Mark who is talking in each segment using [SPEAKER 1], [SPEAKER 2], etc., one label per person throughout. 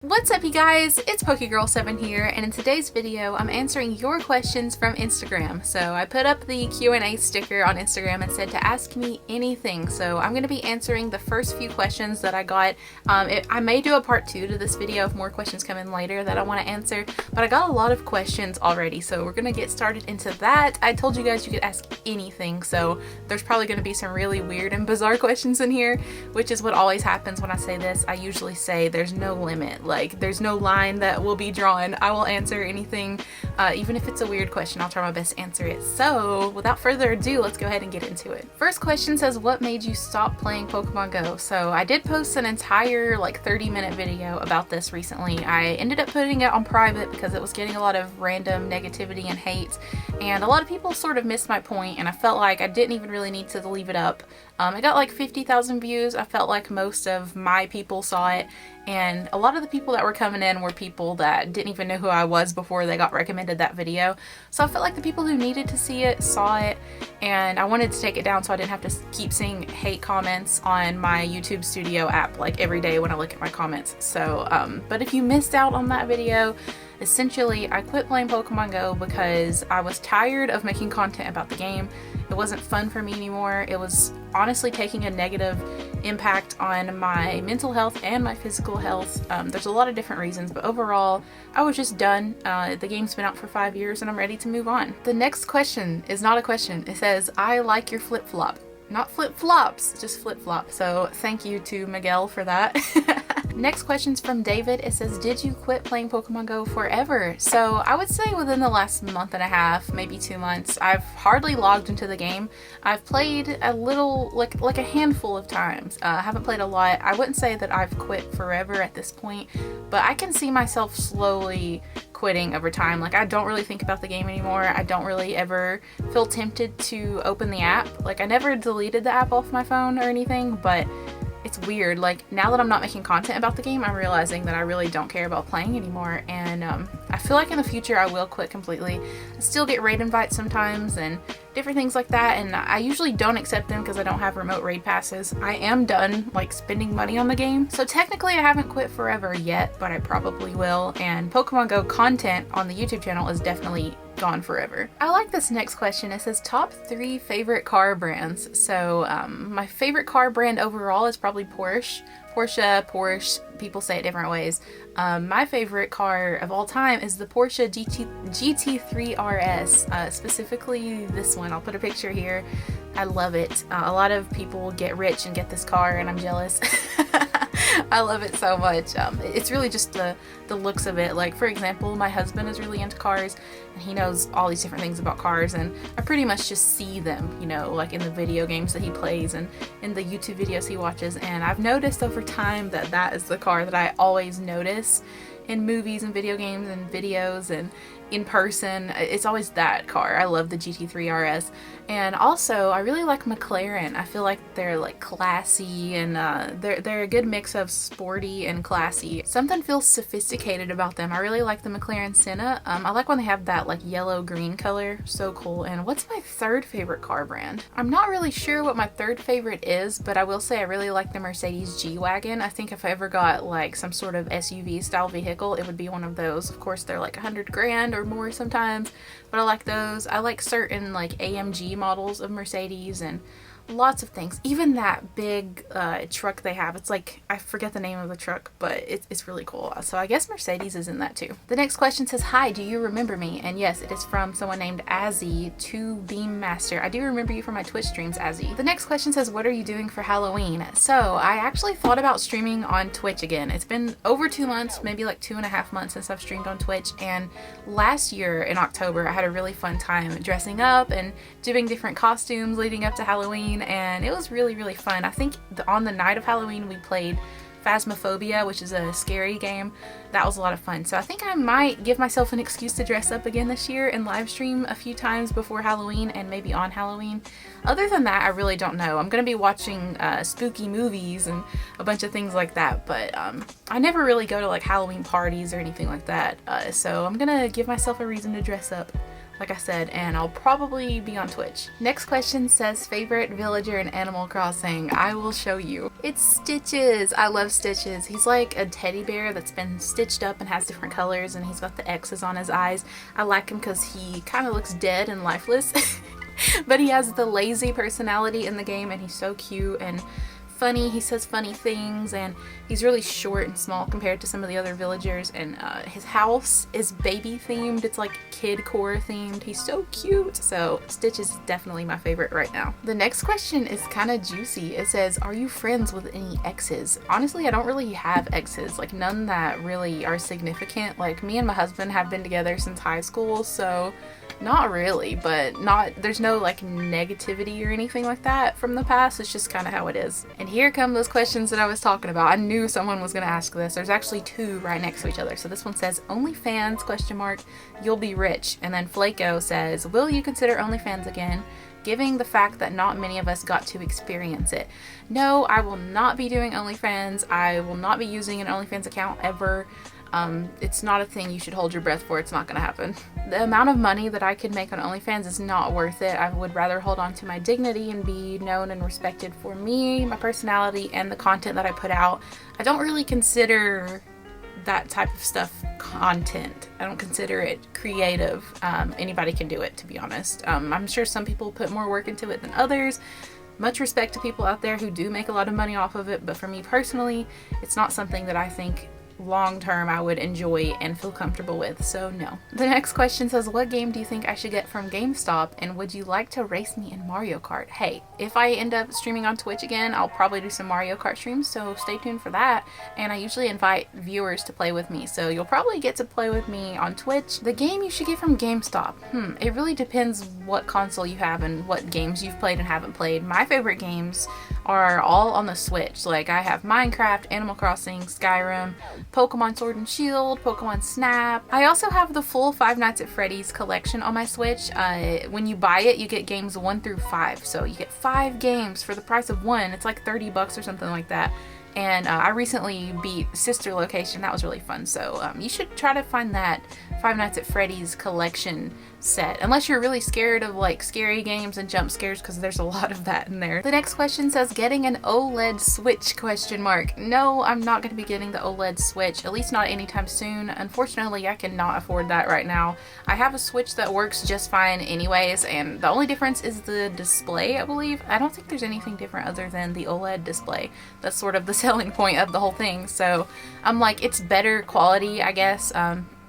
[SPEAKER 1] What's up, you guys? It's PokeGirl7 here, and in today's video I'm answering your questions from Instagram. So I put up the Q&A sticker on Instagram and said to ask me anything, so I'm going to be answering the first few questions that I got. I may do a part 2 to this video if more questions come in later that I want to answer, but I got a lot of questions already, so we're going to get started into that. I told you guys you could ask anything, so there's probably going to be some really weird and bizarre questions in here, which is what always happens when I say this. I usually say there's no limit. Like, there's no line that will be drawn. I will answer anything, even if it's a weird question. I'll try my best to answer it. So without further ado, let's go ahead and get into it. First question says, what made you stop playing Pokemon Go? So I did post an entire 30-minute video about this recently. I ended up putting it on private because it was getting a lot of random negativity and hate, and a lot of people sort of missed my point, and I felt like I didn't even really need to leave it up. It got like 50,000 views. I felt like most of my people saw it, and a lot of the people that were coming in were people that didn't even know who I was before they got recommended that video. So I felt like the people who needed to see it saw it, and I wanted to take it down so I didn't have to keep seeing hate comments on my YouTube Studio app like every day when I look at my comments. So, but if you missed out on that video, essentially I quit playing Pokemon Go because I was tired of making content about the game. It wasn't fun for me anymore. It was honestly taking a negative impact on my mental health and my physical health. There's a lot of different reasons, but overall I was just done. The game's been out for 5 years and I'm ready to move on. The next question is not a question. It says, I like your flip-flop. Not flip-flops, just flip-flop. So thank you to Miguel for that. Next question's from David. It says, did you quit playing Pokemon Go forever? So I would say within the last month and a half, maybe 2 months, I've hardly logged into the game. I've played a little, like a handful of times. I haven't played a lot. I wouldn't say that I've quit forever at this point, but I can see myself slowly quitting over time. Like, I don't really think about the game anymore. I don't really ever feel tempted to open the app. Like, I never deleted the app off my phone or anything, but it's weird. Like, now that I'm not making content about the game, I'm realizing that I really don't care about playing anymore, and I feel like in the future I will quit completely. I still get raid invites sometimes and different things like that, and I usually don't accept them because I don't have remote raid passes. I am done spending money on the game, so technically I haven't quit forever yet, but I probably will, and Pokemon Go content on the YouTube channel is definitely gone forever. I like this next question. It says top 3 favorite car brands. So my favorite car brand overall is probably Porsche. Porsche, people say it different ways. My favorite car of all time is the Porsche GT3 RS, specifically this one. I'll put a picture here. I love it. A lot of people get rich and get this car, and I'm jealous. I love it so much. It's really just the looks of it. Like, for example, my husband is really into cars, and he knows all these different things about cars, and I pretty much just see them, you know, like in the video games that he plays and in the YouTube videos he watches, and I've noticed over time that that is the car that I always notice in movies and video games and videos and in person. It's always that car. I love the GT3 RS. And also, I really like McLaren. I feel like they're classy, and they're a good mix of sporty and classy. Something feels sophisticated about them. I really like the McLaren Senna. I like when they have that yellow-green color. So cool. And what's my third favorite car brand? I'm not really sure what my third favorite is, but I will say I really like the Mercedes G-Wagon. I think if I ever got some sort of SUV style vehicle, it would be one of those. Of course, they're $100 grand or more sometimes, but I like those. I like certain AMG models of Mercedes and lots of things. Even that big truck they have, it's I forget the name of the truck, but it's really cool. So I guess Mercedes is in that too. The next question says, hi, do you remember me? And yes, it is from someone named Azzy2Beammaster. I do remember you from my Twitch streams, Azzy. The next question says, what are you doing for Halloween? So I actually thought about streaming on Twitch again. It's been over 2 months, maybe 2.5 months since I've streamed on Twitch, and last year in October I had a really fun time dressing up and doing different costumes leading up to Halloween, and it was really, really fun. I think on the night of Halloween we played Phasmophobia, which is a scary game. That was a lot of fun. So I think I might give myself an excuse to dress up again this year and live stream a few times before Halloween and maybe on Halloween. Other than that, I really don't know. I'm gonna be watching spooky movies and a bunch of things like that, but I never really go to Halloween parties or anything like that. So I'm gonna give myself a reason to dress up like I said, and I'll probably be on Twitch. Next question says favorite villager in Animal Crossing. I will show you. It's Stitches. I love Stitches. He's like a teddy bear that's been stitched up and has different colors, and he's got the X's on his eyes. I like him because he kind of looks dead and lifeless. But he has the lazy personality in the game, and he's so cute and funny. He says funny things, and he's really short and small compared to some of the other villagers, and his house is baby themed. It's like kid core themed. He's so cute. So Stitch is definitely my favorite right now. The next question is kind of juicy. It says, are you friends with any exes? Honestly, I don't really have exes, like none that really are significant. Like me and my husband have been together since high school, so not really, but there's no like negativity or anything like that from the past. It's just kind of how it is. And here come those questions that I was talking about. I knew someone was going to ask this. There's actually two right next to each other. So this one says OnlyFans question mark, you'll be rich. And then Flaco says, will you consider OnlyFans again, given the fact that not many of us got to experience it? No, I will not be doing OnlyFans. I will not be using an OnlyFans account ever. It's not a thing you should hold your breath for. It's not gonna happen. The amount of money that I could make on OnlyFans is not worth it. I would rather hold on to my dignity and be known and respected for me, my personality, and the content that I put out. I don't really consider that type of stuff content. I don't consider it creative. Anybody can do it, to be honest. I'm sure some people put more work into it than others. Much respect to people out there who do make a lot of money off of it, but for me personally, it's not something that I think long term I would enjoy and feel comfortable with, so no. The next question says, what game do you think I should get from GameStop, and would you like to race me in Mario Kart? Hey, if I end up streaming on Twitch again, I'll probably do some Mario Kart streams, so stay tuned for that. And I usually invite viewers to play with me, so you'll probably get to play with me on Twitch. The game you should get from GameStop, it really depends what console you have and what games you've played and haven't played. My favorite games are all on the Switch. Like I have Minecraft, Animal Crossing, Skyrim, Pokemon Sword and Shield, Pokemon Snap. I also have the full Five Nights at Freddy's collection on my Switch. When you buy it, you get games 1 through 5. So you get 5 games for the price of 1. It's like $30 or something like that. And I recently beat Sister Location. That was really fun. So you should try to find that Five Nights at Freddy's collection set, unless you're really scared of like scary games and jump scares, because there's a lot of that in there. The next question says, getting an OLED Switch question mark. No, I'm not going to be getting the OLED Switch, at least not anytime soon. Unfortunately, I cannot afford that right now. I have a Switch that works just fine anyways, and the only difference is the display, I believe. I don't think there's anything different other than the OLED display. That's sort of the selling point of the whole thing. So I'm like, it's better quality, I guess.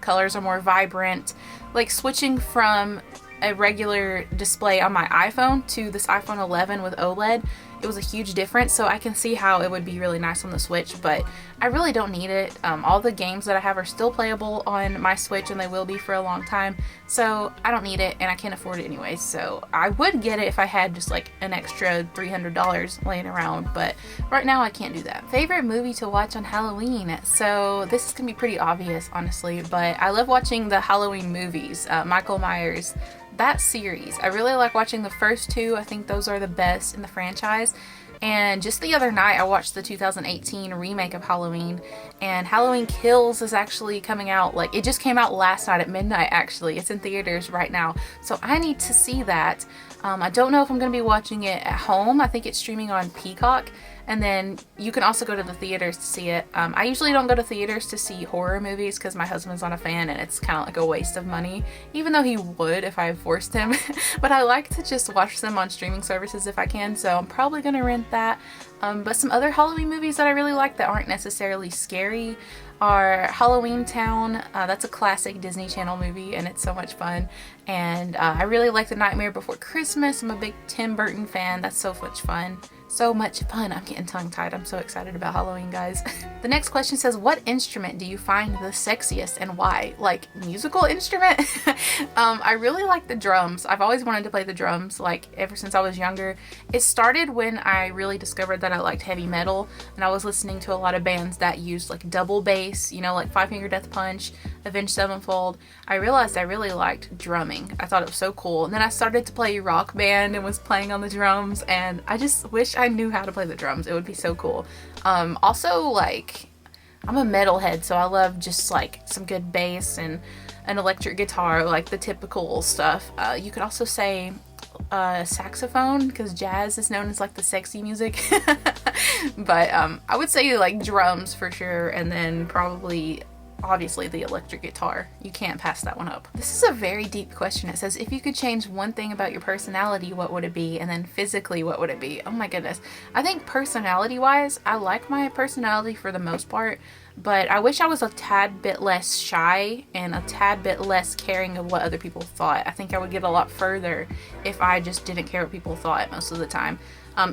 [SPEAKER 1] Colors are more vibrant. Like switching from a regular display on my iPhone to this iPhone 11 with OLED, it was a huge difference, so I can see how it would be really nice on the Switch, but I really don't need it. All the games that I have are still playable on my Switch, and they will be for a long time, so I don't need it, and I can't afford it anyway. So I would get it if I had just like an extra $300 laying around, but right now I can't do that. Favorite movie to watch on Halloween? So this is gonna be pretty obvious, honestly, but I love watching the Halloween movies, Michael Myers, that series. I really like watching the first 2. I think those are the best in the franchise. And just the other night I watched the 2018 remake of Halloween, and Halloween Kills is actually coming out. Like, it just came out last night at midnight actually. It's in theaters right now, so I need to see that. I don't know if I'm going to be watching it at home. I think it's streaming on Peacock, and then you can also go to the theaters to see it. I usually don't go to theaters to see horror movies because my husband's not a fan, and it's kind of like a waste of money, even though he would if I forced him. But I like to just watch them on streaming services if I can, so I'm probably going to rent that. But some other Halloween movies that I really like that aren't necessarily scary are Halloween Town. That's a classic Disney Channel movie, and it's so much fun. And I really like The Nightmare Before Christmas. I'm a big Tim Burton fan. That's so much fun. So much fun. I'm getting tongue-tied. I'm so excited about Halloween, guys. The next question says, what instrument do you find the sexiest and why? Like, musical instrument? I really like the drums. I've always wanted to play the drums, like, ever since I was younger. It started when I really discovered that I liked heavy metal, and I was listening to a lot of bands that used, like, double bass, you know, like Five Finger Death Punch, Avenged Sevenfold. I realized I really liked drumming. I thought it was so cool. And then I started to play Rock Band and was playing on the drums, and I just wish I knew how to play the drums. It would be so cool. Also, like, I'm a metalhead, so I love just like some good bass and an electric guitar, like the typical stuff. You could also say saxophone, because jazz is known as like the sexy music. But I would say like drums for sure, and then probably obviously the electric guitar. You can't pass that one up. This is a very deep question. It says, if you could change one thing about your personality, what would it be? And then physically, what would it be? Oh my goodness. I think personality wise, I like my personality for the most part, but I wish I was a tad bit less shy and a tad bit less caring of what other people thought. I think I would get a lot further if I just didn't care what people thought most of the time.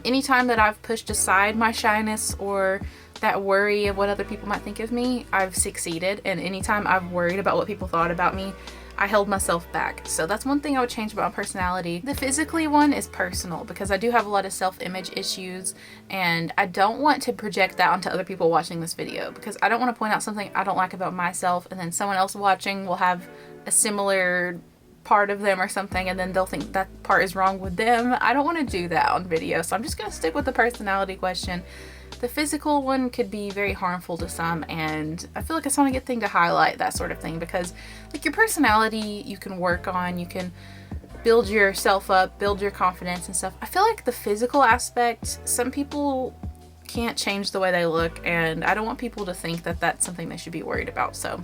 [SPEAKER 1] Anytime that I've pushed aside my shyness or that worry of what other people might think of me, I've succeeded. And anytime I've worried about what people thought about me, I held myself back. So that's one thing I would change about my personality. The physically one is personal, because I do have a lot of self-image issues, and I don't want to project that onto other people watching this video, because I don't want to point out something I don't like about myself and then someone else watching will have a similar part of them or something, and then they'll think that part is wrong with them. I don't want to do that on video, so I'm just going to stick with the personality question. The physical one could be very harmful to some, and I feel like it's not a good thing to highlight that sort of thing, because like your personality you can work on, you can build yourself up, build your confidence and stuff. I feel like the physical aspect, some people can't change the way they look, and I don't want people to think that that's something they should be worried about, so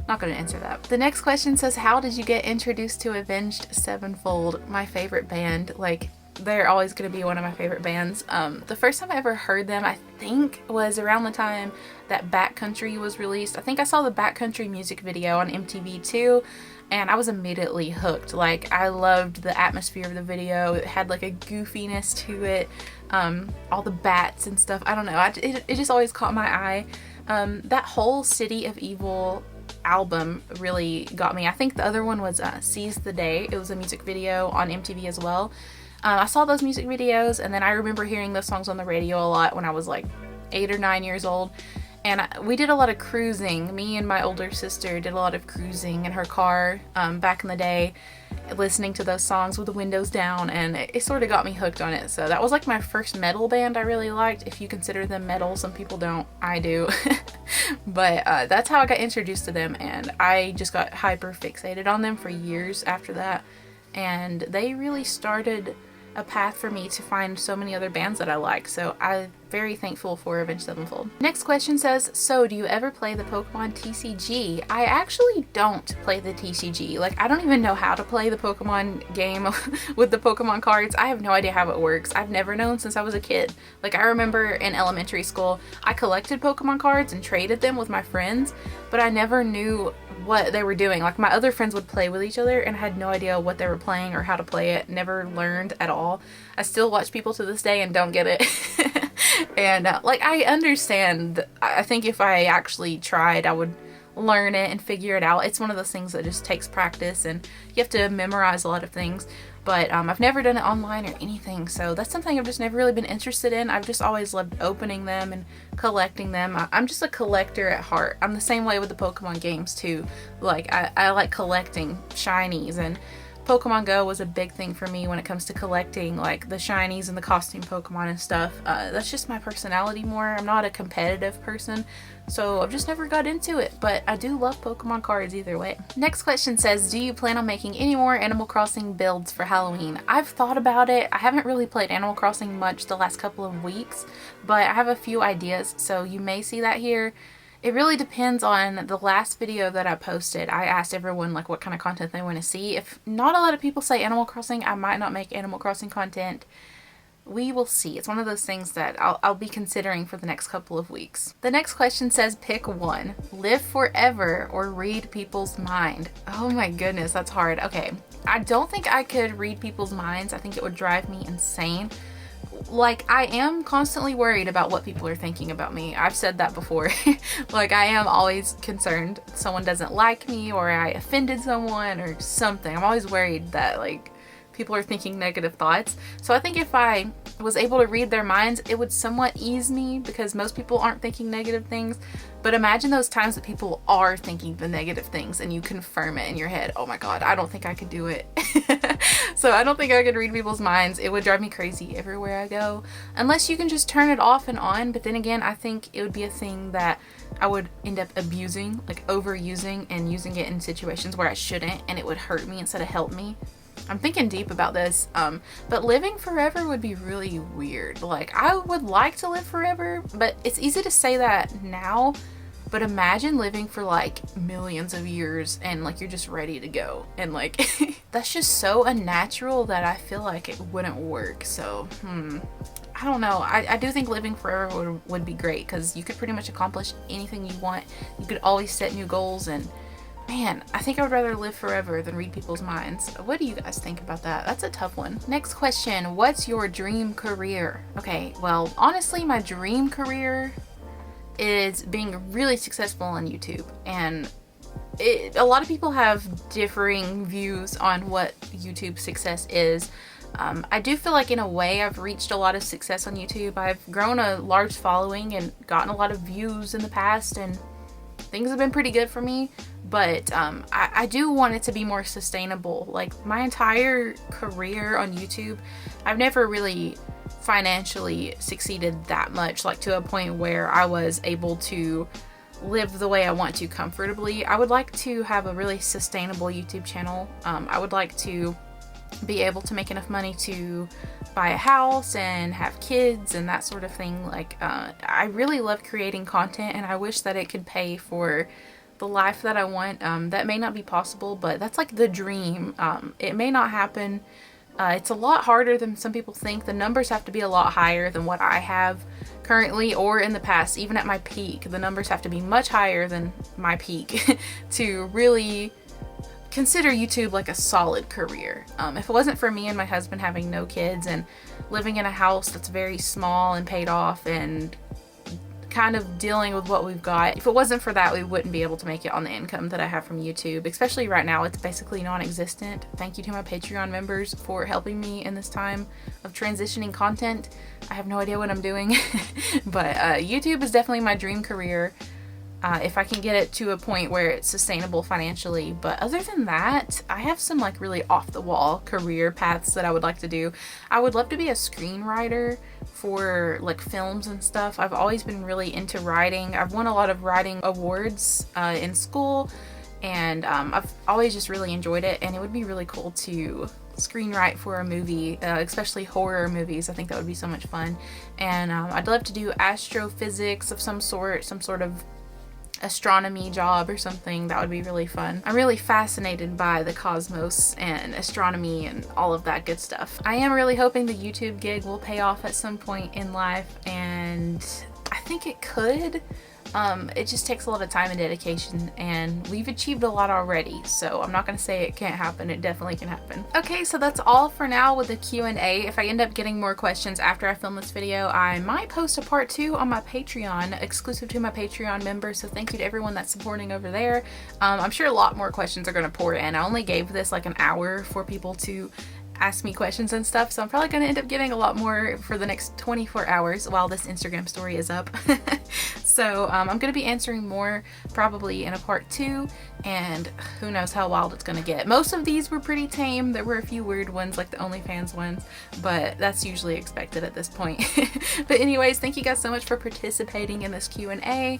[SPEAKER 1] not going to answer that. The next question says, how did you get introduced to Avenged Sevenfold? My favorite band. Like, they're always going to be one of my favorite bands. The first time I ever heard them, I think, was around the time that Backcountry was released. I think I saw the Backcountry music video on MTV too, and I was immediately hooked. Like, I loved the atmosphere of the video. It had like a goofiness to it, all the bats and stuff. I don't know, it just always caught my eye. That whole City of Evil album really got me. I think the other one was Seize the Day. It was a music video on MTV as well. I saw those music videos, and then I remember hearing those songs on the radio a lot when I was like 8 or 9 years old. And we did a lot of cruising. Me and my older sister did a lot of cruising in her car back in the day, listening to those songs with the windows down, and it sort of got me hooked on it. So that was like my first metal band I really liked, if you consider them metal. Some people don't, I do. But that's how I got introduced to them, and I just got hyper fixated on them for years after that. And they really started a path for me to find so many other bands that I like, so I'm very thankful for Avenged Sevenfold. Next question says, so do you ever play the Pokemon TCG? I actually don't play the TCG. Like, I don't even know how to play the Pokemon game with the Pokemon cards. I have no idea how it works. I've never known since I was a kid. Like, I remember in elementary school, I collected Pokemon cards and traded them with my friends, but I never knew what they were doing. Like, my other friends would play with each other and had no idea what they were playing or how to play it. Never learned at all. I still watch people to this day and don't get it. And like, I understand. I think if I actually tried, I would learn it and figure it out. It's one of those things that just takes practice, and you have to memorize a lot of things. But I've never done it online or anything, so that's something I've just never really been interested in. I've just always loved opening them and collecting them. I'm just a collector at heart. I'm the same way with the Pokemon games too. Like, I like collecting shinies, and Pokemon Go was a big thing for me when it comes to collecting like the shinies and the costume Pokemon and stuff. That's just my personality more. I'm not a competitive person, so I've just never got into it, but I do love Pokemon cards either way. Next question says, do you plan on making any more Animal Crossing builds for Halloween? I've thought about it. I haven't really played Animal Crossing much the last couple of weeks, but I have a few ideas, so you may see that here. It really depends on the last video that I posted. I asked everyone like what kind of content they want to see. If not a lot of people say Animal Crossing, I might not make Animal Crossing content. We will see. It's one of those things that I'll be considering for the next couple of weeks. The next question says, pick one. Live forever or read people's mind. Oh my goodness, that's hard. Okay, I don't think I could read people's minds. I think it would drive me insane. Like, I am constantly worried about what people are thinking about me. I've said that before. Like, I am always concerned someone doesn't like me or I offended someone or something. I'm always worried that like people are thinking negative thoughts. So I think if I was able to read their minds, it would somewhat ease me because most people aren't thinking negative things. But imagine those times that people are thinking the negative things and you confirm it in your head. Oh my God, I don't think I could do it. So I don't think I could read people's minds. It would drive me crazy everywhere I go. Unless you can just turn it off and on. But then again, I think it would be a thing that I would end up abusing, like overusing and using it in situations where I shouldn't, and it would hurt me instead of help me. I'm thinking deep about this, but living forever would be really weird. Like, I would like to live forever, but it's easy to say that now, but imagine living for like millions of years and like you're just ready to go. And like, that's just so unnatural that I feel like it wouldn't work. So, I don't know. I do think living forever would be great because you could pretty much accomplish anything you want. You could always set new goals, and man, I think I would rather live forever than read people's minds. What do you guys think about that? That's a tough one. Next question. What's your dream career? Okay, well, honestly, my dream career is being really successful on YouTube. And a lot of people have differing views on what YouTube success is. I do feel like in a way I've reached a lot of success on YouTube. I've grown a large following and gotten a lot of views in the past, and things have been pretty good for me. But I do want it to be more sustainable. Like, my entire career on YouTube, I've never really financially succeeded that much, like to a point where I was able to live the way I want to comfortably. I would like to have a really sustainable YouTube channel. I would like to be able to make enough money to buy a house and have kids and that sort of thing. Like, I really love creating content, and I wish that it could pay for the life that I want. That may not be possible, but that's like the dream. It may not happen. It's a lot harder than some people think. The numbers have to be a lot higher than what I have currently or in the past. Even at my peak, the numbers have to be much higher than my peak to really consider YouTube like a solid career. If it wasn't for me and my husband having no kids and living in a house that's very small and paid off and kind of dealing with what we've got, if it wasn't for that, we wouldn't be able to make it on the income that I have from YouTube. Especially right now, it's basically non-existent. Thank you to my Patreon members for helping me in this time of transitioning content. I have no idea what I'm doing, but YouTube is definitely my dream career. If I can get it to a point where it's sustainable financially. But other than that, I have some like really off the wall career paths that I would like to do. I would love to be a screenwriter for like films and stuff. I've always been really into writing. I've won a lot of writing awards in school, and I've always just really enjoyed it, and it would be really cool to screenwrite for a movie, especially horror movies. I think that would be so much fun. And I'd love to do astrophysics of some sort of astronomy job or something. That would be really fun. I'm really fascinated by the cosmos and astronomy and all of that good stuff. I am really hoping the YouTube gig will pay off at some point in life, and I think it could. It just takes a lot of time and dedication, and we've achieved a lot already, so I'm not going to say it can't happen. It definitely can happen. Okay, so that's all for now with the Q&A. If I end up getting more questions after I film this video, I might post a part 2 on my Patreon, exclusive to my Patreon members, so thank you to everyone that's supporting over there. I'm sure a lot more questions are going to pour in. I only gave this like an hour for people to ask me questions and stuff, so I'm probably going to end up getting a lot more for the next 24 hours while this Instagram story is up. So I'm going to be answering more probably in a part 2, and who knows how wild it's going to get. Most of these were pretty tame. There were a few weird ones like the OnlyFans ones, but that's usually expected at this point. But anyways, thank you guys so much for participating in this Q&A.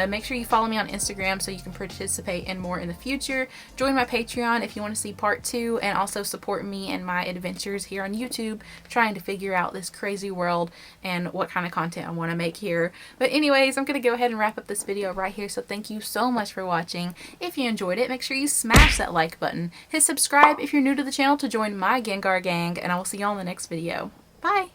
[SPEAKER 1] Make sure you follow me on Instagram so you can participate in more in the future. Join my Patreon if you want to see part 2, and also support me and my adventures here on YouTube, trying to figure out this crazy world and what kind of content I want to make here. But anyways, I'm going to go ahead and wrap up this video right here, so thank you so much for watching. If you enjoyed it, make sure you smash that like button. Hit subscribe if you're new to the channel to join my Gengar gang, and I will see you all in the next video. Bye!